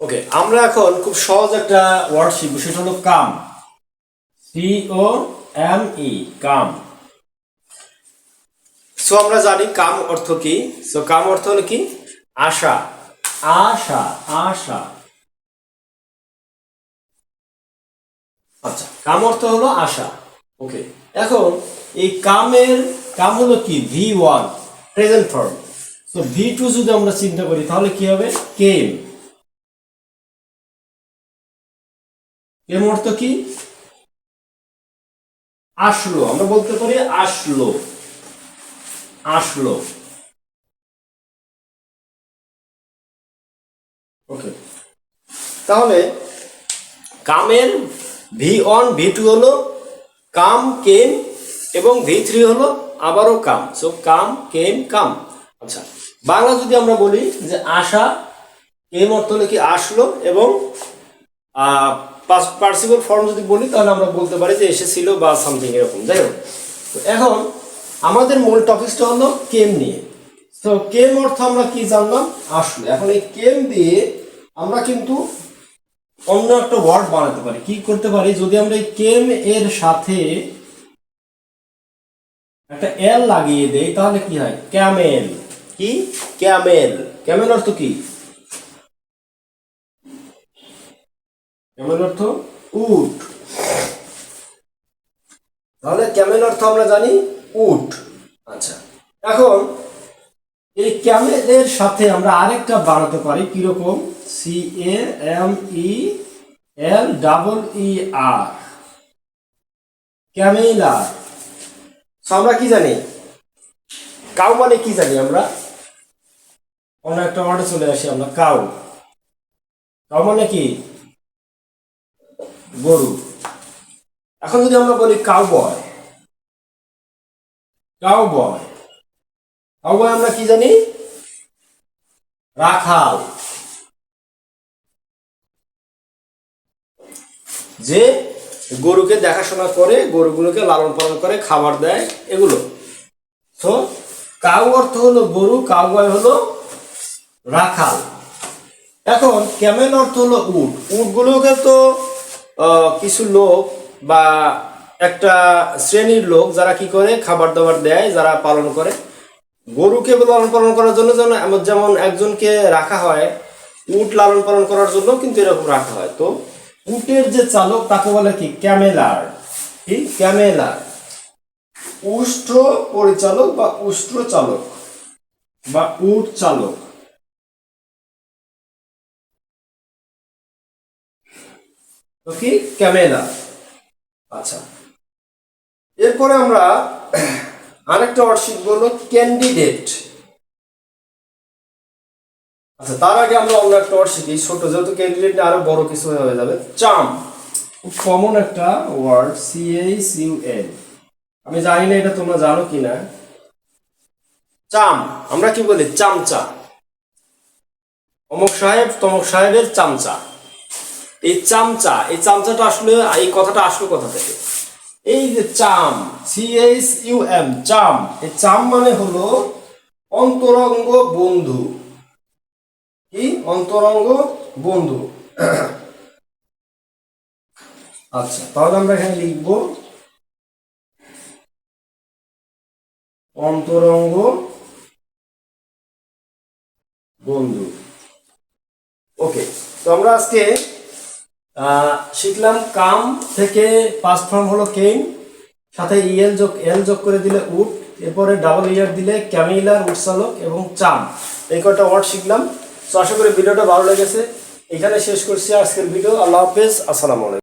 ওকে, আমরা এখন খুব সহজ একটা ওয়ার্ড শিখবো, সেটা হলো কাম। COME, কাম। সো আমরা জানি কাম অর্থ কি। সো কাম অর্থ হলো কি? আশা, আশা, আশা। আচ্ছা, কাম অর্থ হলো আশা। ওকে, এখন এই কাম হলো কি? V1 present form. So V2 যদি আমরা চিন্তা করি তাহলে কি হবে? কেম। কেম অর্থ কি? আসলো। আমরা বলতে পারি আসলো, আসলো। ওকে, তাহলে কামের V1 V2 হলো কাম, কেম, এবং V3 হলো আবারও কাম। সো কাম, কেম, কাম। আচ্ছা, বাংলা যদি আমরা বলি যে আশা, কেম অর্থ হলো কি? আসলো, এবং পার্সিবল ফর্ম যদি বলি তাহলে আমরা বলতে পারি যে এসেছিল বা সামথিং এরকম। যাই হোক, তো এখন আমাদের মূল টপিকটা হলো কেম নিয়ে। তো কেম অর্থ আমরা কি জানলাম? আসলো। এখন এই কেম দিয়ে আমরা কিন্তু অন্য একটা ওয়ার্ড বানাতে পারি। কি করতে পারি? যদি আমরা এই কেম এর সাথে একটা এল লাগিয়ে দেই তাহলে কি হয়? ক্যামেল। কি? ক্যামেল। ক্যামেল অর্থ কি? ক্যামেল অর্থ উট। তাহলে ক্যামেল অর্থ আমরা জানি উট। আচ্ছা, এখন এই ক্যামেলের সাথে আমরা আরেকটা বানাতে পারি। কিরকম? CAMELER, ক্যামেলার। আমরা কি জানি? কাউ মানে কি জানি আমরা? অন্য একটা ওয়ার্ডে চলে আসি আমরা। কাউ। কাউ মানে কি? গরু। এখন যদি আমরা বলি কাউবয়, কাউবয়, কাউবয় আমরা কি জানি? রাখাল। যে গরুকে দেখাশোনা করে, গরুগুলোকে লালন পালন করে, খাবার দেয়, এগুলো। তো কাউ অর্থ হলো গরু, কাউবয় হলো রাখাল। এখন ক্যামেল অর্থ হলো উট। উটগুলোকে তো কিছু লোক বা একটা শ্রেণীর লোক যারা কি করে? খাবার দাবার দেয়, যারা পালন করে। গরুকে লালন পালন করার জন্য যেমন একজনকে রাখা হয়, উট লালন পালন করার জন্য কিন্তু এরকম রাখা হয়। তো উটের যে চালক তাকে বলে কি? ক্যামেলার। কি? ক্যামেলার। উষ্ট্র পরিচালক বা উষ্ট্র চালক বা উট চালক। তো কি? ক্যামেলার। আচ্ছা, এরপরে আমরা আরেকটা ওয়ার্ড শিখবো, হলো ক্যান্ডিডেট। আচ্ছা, তার আগে আমরা অন্য একটা ওয়ার্ড শিখি, ছোট, যেহেতু ক্যান্ডিডেট আরো বড় কিছু হয়ে যাবে। চাম, খুব কমন একটা ওয়ার্ড। CHUM। আমি জানি না এটা তোমরা জানো কিনা। চাম আমরা কি বলি? চামচা। অমুক সাহেব তমুক সাহেবের চামচা। এই চামচা, এই চামচাটা আসলে, এই কথাটা আসলো কোথা থেকে? এই যে চাম, CHUM, চাম। এই চাম মানে হলো অন্তরঙ্গ বন্ধু। কি? অন্তরঙ্গ বন্ধু। আচ্ছা, তাহলে আমরা এখানে লিখব অন্তরঙ্গ বন্ধু। ওকে, তো আমরা আজকে শিখলাম কাম থেকে পাস্ট ফর্ম হলো কেম, সাথে এল যোগ করে দিলে উট, এরপরে ডাবল ইয়ার দিলে ক্যামেলার, উট চালক, এবং চাম। এই কয়টা ওয়ার্ড শিখলাম। তো আশা করি ভিডিওটা ভালো লেগেছে। এখানে শেষ করছি আজকের ভিডিও। আল্লাহ হাফেজ, আসসালামু আলাইকুম।